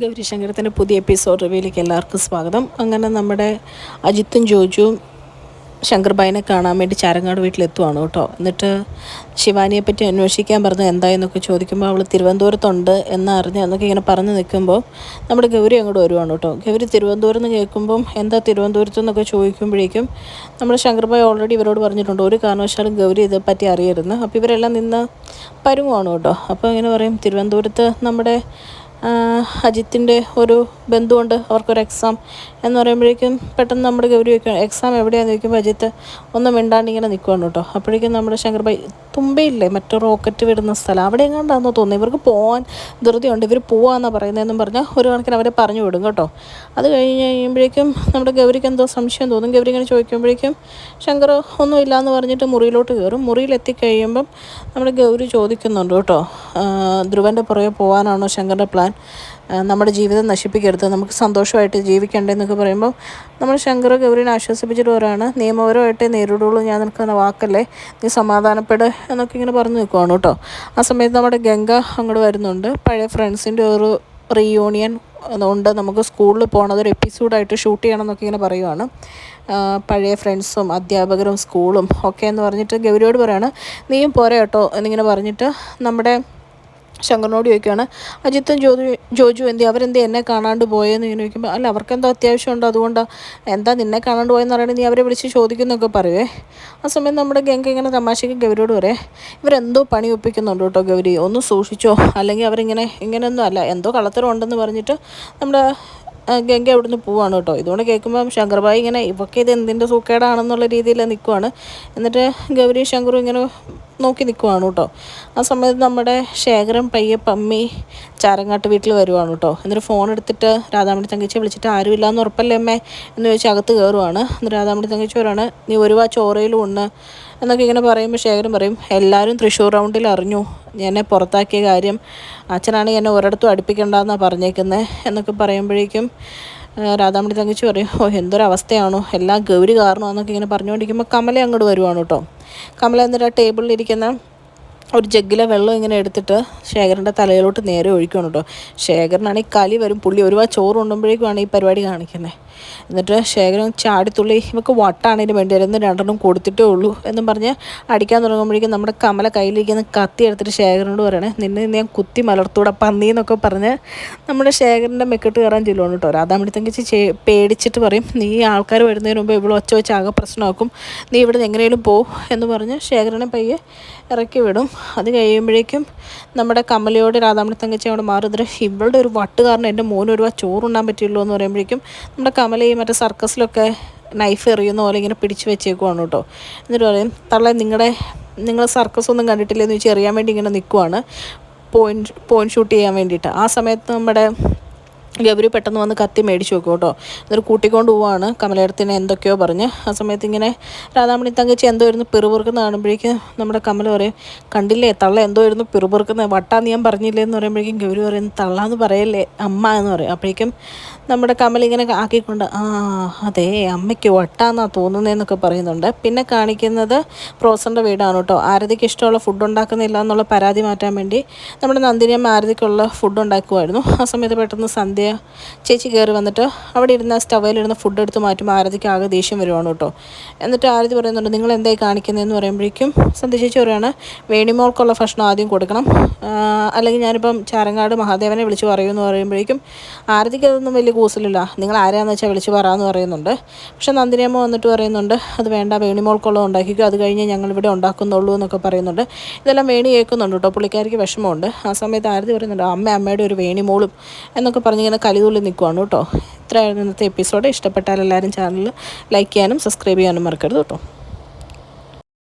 ഗൗരിശങ്കരത്തിൻ്റെ പുതിയ എപ്പിസോഡ് റിവ്യൂയിലേക്ക് എല്ലാവർക്കും സ്വാഗതം. അങ്ങനെ നമ്മുടെ അജിത്തും ജോജുവും ശങ്കർബായിനെ കാണാൻ വേണ്ടി ചാരങ്ങാട് വീട്ടിലെത്തുവാണ് കേട്ടോ. എന്നിട്ട് ശിവാനിയെ പറ്റി അന്വേഷിക്കാൻ പറഞ്ഞ് എന്തായെന്നൊക്കെ ചോദിക്കുമ്പോൾ അവൾ തിരുവനന്തപുരത്തുണ്ട് എന്നറിഞ്ഞ് എന്നൊക്കെ ഇങ്ങനെ പറഞ്ഞ് നിൽക്കുമ്പോൾ നമ്മുടെ ഗൗരി അങ്ങോട്ട് വരുവാണ് കേട്ടോ. ഗൗരി തിരുവനന്തപുരം എന്ന് കേൾക്കുമ്പം എന്താ തിരുവനന്തപുരത്ത് എന്നൊക്കെ ചോദിക്കുമ്പോഴേക്കും നമ്മുടെ ശങ്കർബായി ഓൾറെഡി ഇവരോട് പറഞ്ഞിട്ടുണ്ട് ഒരു കാരണവശാലും ഗൗരി ഇതേപ്പറ്റി അറിയരുന്ന്. അപ്പോൾ ഇവരെല്ലാം നിന്ന് പരുങ്ങുവാണ് കേട്ടോ. അപ്പോൾ ഇങ്ങനെ പറയും തിരുവനന്തപുരത്ത് നമ്മുടെ അജിത്തിൻ്റെ ഒരു ബന്ധുവുണ്ട്, അവർക്കൊരു എക്സാം എന്ന് പറയുമ്പോഴേക്കും പെട്ടെന്ന് നമ്മുടെ ഗൗരി വയ്ക്കുക എക്സാം എവിടെയാണെന്ന് ചോദിക്കുമ്പോൾ അജിത്ത് ഒന്നും മിണ്ടാണ്ട് ഇങ്ങനെ നിൽക്കുകയാണ് കേട്ടോ. അപ്പോഴേക്കും നമ്മുടെ ശങ്കർബായി തുമ്പയില്ലേ മറ്റേ റോക്കറ്റ് വിടുന്ന സ്ഥലം അവിടെ എങ്ങാണ്ടാണെന്ന് തോന്നുന്നു, ഇവർക്ക് പോകാൻ ധൃതിയുണ്ട്, ഇവർ പോകാമെന്നാണ് പറയുന്നതെന്നും പറഞ്ഞാൽ ഒരു കണക്കിന് അവരെ പറഞ്ഞു വിടും കേട്ടോ. അത് കഴിഞ്ഞ് കഴിയുമ്പോഴേക്കും നമ്മുടെ ഗൗരിക്ക് എന്തോ സംശയം തോന്നും. ഗൗരി ഇങ്ങനെ ചോദിക്കുമ്പോഴേക്കും ശങ്കർ ഒന്നുമില്ല എന്ന് പറഞ്ഞിട്ട് മുറിയിലോട്ട് കയറും. മുറിയിലെത്തിക്കഴിയുമ്പം നമ്മുടെ ഗൗരി ചോദിക്കുന്നുണ്ട് കേട്ടോ, ധ്രുവൻ്റെ പുറകെ പോകാനാണോ ശങ്കറിൻ്റെ പ്ലാൻ? നമ്മുടെ ജീവിതം നശിപ്പിക്കരുത്, നമുക്ക് സന്തോഷമായിട്ട് ജീവിക്കണ്ടേന്നൊക്കെ പറയുമ്പോൾ നമ്മൾ ശങ്കർ ഗൗരിനെ ആശ്വസിപ്പിച്ചിട്ട് പറയാണ്, നിയമപരമായിട്ടേ നേരിടുള്ളൂ, ഞാൻ നിൽക്കുന്ന വാക്കല്ലേ, നീ സമാധാനപ്പെട് എന്നൊക്കെ ഇങ്ങനെ പറഞ്ഞു നിൽക്കുവാണ് കേട്ടോ. ആ സമയത്ത് നമ്മുടെ ഗംഗ അങ്ങോട്ട് വരുന്നുണ്ട്. പഴയ ഫ്രണ്ട്സിൻ്റെ ഒരു റീയൂണിയൻ ഉണ്ട്, നമുക്ക് സ്കൂളിൽ പോകണത് ഒരു എപ്പിസോഡായിട്ട് ഷൂട്ട് ചെയ്യണം എന്നൊക്കെ ഇങ്ങനെ പറയുവാണ്. പഴയ ഫ്രണ്ട്സും അധ്യാപകരും സ്കൂളും ഒക്കെ എന്ന് പറഞ്ഞിട്ട് ഗൗരിയോട് പറയാണ്, നീയും പോരെ കേട്ടോ എന്നിങ്ങനെ പറഞ്ഞിട്ട് നമ്മുടെ ശങ്കറിനോട് ചോദിക്കുകയാണ്, അജിത്തും ജോജു അവരെന്തേ എന്നെ കാണാണ്ട് പോയെന്ന് ഇങ്ങനെ ചോദിക്കുമ്പോൾ അല്ല അവർക്കെന്തോ അത്യാവശ്യമുണ്ടോ അതുകൊണ്ടാണ്, എന്താ നിന്നെ കാണാണ്ട് പോയെന്ന് പറയുന്നത്, നീ അവരെ വിളിച്ച് ചോദിക്കുന്നൊക്കെ പറയുവേ. ആ സമയം നമ്മുടെ ഗംഗ ഇങ്ങനെ തമാശയ്ക്ക് ഗൗരിയോട് പറയേ, ഇവരെന്തോ പണി ഒപ്പിക്കുന്നുണ്ട് കേട്ടോ ഗൗരി, ഒന്ന് സൂക്ഷിച്ചോ, അല്ലെങ്കിൽ ഇങ്ങനെയൊന്നും അല്ല, എന്തോ കള്ളത്തരം ഉണ്ടെന്ന് പറഞ്ഞിട്ട് നമ്മുടെ ഗംഗ അവിടുന്ന് പോവാണ് കേട്ടോ. ഇതുകൊണ്ട് കേൾക്കുമ്പം ശങ്കർബായി ഇങ്ങനെ ഇവർക്ക് ഇത് എന്തിൻ്റെ സൂക്കേടാണെന്നുള്ള രീതിയിൽ നിൽക്കുവാണ്. എന്നിട്ട് ഗൗരി ശങ്കറും ഇങ്ങനെ നോക്കി നിൽക്കുവാണ് കേട്ടോ. ആ സമയത്ത് നമ്മുടെ ശേഖരൻ പയ്യെ പമ്മി ചാരങ്ങാട്ട് വീട്ടിൽ വരുവാണ് കേട്ടോ. എന്നിട്ട് ഫോൺ എടുത്തിട്ട് രാധാമണി തങ്കച്ചിയെ വിളിച്ചിട്ട് ആരുമില്ലാന്ന് ഉറപ്പല്ലേ അമ്മേ എന്ന് ചോദിച്ചാൽ അകത്ത് കയറുവാണ്. എന്നിട്ട് രാധാമണി തങ്കച്ചി പറയാണ്, നീ ഒരു ചോറയിലും ഉണ്ട് എന്നൊക്കെ ഇങ്ങനെ പറയുമ്പോൾ ശേഖരൻ പറയും, എല്ലാവരും തൃശ്ശൂർ റൗണ്ടിൽ അറിഞ്ഞു എന്നെ പുറത്താക്കിയ കാര്യം, അച്ഛനാണെങ്കിൽ എന്നെ ഒരിടത്തും അടുപ്പിക്കണ്ടെന്നാണ് പറഞ്ഞേക്കുന്നത് എന്നൊക്കെ പറയുമ്പോഴേക്കും രാധാമണി തങ്കച്ചി പറയും, എന്തൊരവസ്ഥയാണോ, എല്ലാം ഗൗരി കാരണമെന്നൊക്കെ ഇങ്ങനെ പറഞ്ഞുകൊണ്ടിരിക്കുമ്പോൾ കമല അങ്ങോട്ട് വരുവാണ് കേട്ടോ. കമല എന്നിട്ട് ആ ടേബിളിലിരിക്കുന്ന ഒരു ജഗ്ഗിലെ വെള്ളം ഇങ്ങനെ എടുത്തിട്ട് ശേഖരൻ്റെ തലയിലോട്ട് നേരെ ഒഴിക്കണം കേട്ടോ. ശേഖരനാണെങ്കിൽ കലി വരും, പുള്ളി ചോറ് കൊണ്ടുമ്പോഴേക്കുമാണ് ഈ പരിപാടി കാണിക്കുന്നത്. എന്നിട്ട് ശേഖരൻ ചാടിത്തുള്ളി ഇവർക്ക് വട്ടാണേലും വേണ്ടി വരുന്നത് രണ്ടെണ്ണം കൊടുത്തിട്ടേ ഉള്ളൂ എന്നും പറഞ്ഞ് അടിക്കാൻ തുടങ്ങുമ്പോഴേക്കും നമ്മുടെ കമല കയ്യിലിരിക്കുന്ന കത്തി എടുത്തിട്ട് ശേഖരനോട് പറയണേ, നിന്നെ ഞാൻ കുത്തി മലർത്തൂടെ പന്നി എന്നൊക്കെ പറഞ്ഞ് നമ്മുടെ ശേഖരൻ്റെ മെക്കിട്ട് കയറാൻ ചെല്ലുവാണ് കേട്ടോ. രാധാമണി തങ്കച്ചി പേടിച്ചിട്ട് പറയും, നീ ആൾക്കാർ വരുന്നതിന് മുമ്പ് ഇവിടെ ഒച്ച വെച്ച് ആകെ പ്രശ്നമാക്കും, നീ ഇവിടെ നിന്ന് എങ്ങനെയും പോ എന്ന് പറഞ്ഞ് ശേഖരനെ പയ്യെ ഇറക്കി വിടും. അത് കഴിയുമ്പോഴേക്കും നമ്മുടെ കമലയോട് രാധാമണി തങ്കച്ചി അവിടെ മാറുന്നത്, ഇവളുടെ ഒരു വട്ട് കാരണം എൻ്റെ മോന് ഒരു ചോറുണ്ണാൻ പറ്റുള്ളൂ എന്ന് പറയുമ്പോഴേക്കും നമ്മുടെ കമല ഈ മറ്റേ സർക്കസിലൊക്കെ നൈഫ് എറിയുന്ന പോലെ ഇങ്ങനെ പിടിച്ച് വെച്ചേക്കുവാണ് കേട്ടോ. എന്നിട്ട് പറയും, തള്ളെ നിങ്ങൾ സർക്കസ് ഒന്നും കണ്ടിട്ടില്ലെന്ന് വെച്ച് എറിയാൻ വേണ്ടി ഇങ്ങനെ നിൽക്കുവാണ്, പോയിന്റ് ഷൂട്ട് ചെയ്യാൻ വേണ്ടിയിട്ട്. ആ സമയത്ത് നമ്മുടെ ഗൗരി പെട്ടെന്ന് വന്ന് കത്തി മേടിച്ച് വെക്കും കേട്ടോ. എന്നിട്ട് കൂട്ടിക്കൊണ്ട് പോവാണ് കമലയിടത്തിന് എന്തൊക്കെയോ പറഞ്ഞ്. ആ സമയത്ത് ഇങ്ങനെ രാധാമണി തങ്കച്ചി എന്തോ ഇരുന്ന് പിറുപിറുക്കുന്ന കാണുമ്പോഴേക്കും നമ്മുടെ കമല പറയും, കണ്ടില്ലേ തള്ള എന്തോ ഇരുന്ന് പിറുപിറുക്കുന്നത്, വട്ടാന്ന് ഞാൻ പറഞ്ഞില്ലേ എന്ന് പറയുമ്പോഴേക്കും ഗൗരി പറയും, തള്ളാന്ന് പറയല്ലേ അമ്മ എന്ന് പറയും. അപ്പോഴേക്കും നമ്മുടെ കമൽ ഇങ്ങനെ ആക്കിക്കൊണ്ട് അതെ അമ്മയ്ക്ക് വട്ടാന്നാണ് തോന്നുന്നതെന്നൊക്കെ പറയുന്നുണ്ട്. പിന്നെ കാണിക്കുന്നത് പ്രോസറിൻ്റെ വീടാണ് കേട്ടോ. ആരതിക്ക് ഇഷ്ടമുള്ള ഫുഡ് ഉണ്ടാക്കുന്നില്ല എന്നുള്ള പരാതി മാറ്റാൻ വേണ്ടി നമ്മുടെ നന്ദിനിയമ്മ ആരതിക്കുള്ള ഫുഡ് ഉണ്ടാക്കുമായിരുന്നു. ആ സമയത്ത് പെട്ടെന്ന് സന്ധ്യ ചേച്ചി കയറി വന്നിട്ട് അവിടെ ഇരുന്ന സ്റ്റവയിലിരുന്ന ഫുഡ് എടുത്ത് മാറ്റുമ്പോൾ ആരതിക്ക് ആകെ ദേഷ്യം വരുവാണ് കേട്ടോ. എന്നിട്ട് ആരതി പറയുന്നുണ്ട്, നിങ്ങൾ എന്തായി കാണിക്കുന്നതെന്ന് പറയുമ്പോഴേക്കും സന്ധ്യ ചേച്ചി പറയുകയാണ്, വേണിമോൾക്കുള്ള ഭക്ഷണം ആദ്യം കൊടുക്കണം, അല്ലെങ്കിൽ ഞാനിപ്പം ചാരങ്ങാട് മഹാദേവനെ വിളിച്ച് പറയുമെന്ന് പറയുമ്പോഴേക്കും ആരതിക്ക് അതൊന്നും വലിയ കൂസലില്ല, നിങ്ങൾ ആരാന്ന് വെച്ചാൽ വിളിച്ച് പറയാമെന്ന് പറയുന്നുണ്ട്. പക്ഷെ നന്ദിനിയമ്മ വന്നിട്ട് പറയുന്നുണ്ട്, അത് വേണ്ട വേണിമോൾക്കുള്ളത് ഉണ്ടാക്കിക്കോ, അത് കഴിഞ്ഞ് ഞങ്ങളിവിടെ ഉണ്ടാക്കുന്നുള്ളൂ എന്നൊക്കെ പറയുന്നുണ്ട്. ഇതെല്ലാം വേണി കേൾക്കുന്നുണ്ട് കേട്ടോ. പുള്ളിക്കാരിക്ക് വിഷമമുണ്ട്. ആ സമയത്ത് ആരതി പറയുന്നുണ്ട്, അമ്മയുടെ ഒരു വേണിമോളും എന്നൊക്കെ പറഞ്ഞിങ്ങനെ കലിതുള്ളി നിൽക്കുവാണ് കേട്ടോ. ഇത്രയായിരുന്നു ഇന്നത്തെ എപ്പിസോഡ്. ഇഷ്ടപ്പെട്ടാൽ എല്ലാവരും ചാനൽ ലൈക്ക് ചെയ്യാനും സബ്സ്ക്രൈബ് ചെയ്യാനും മറക്കരുത് കേട്ടോ.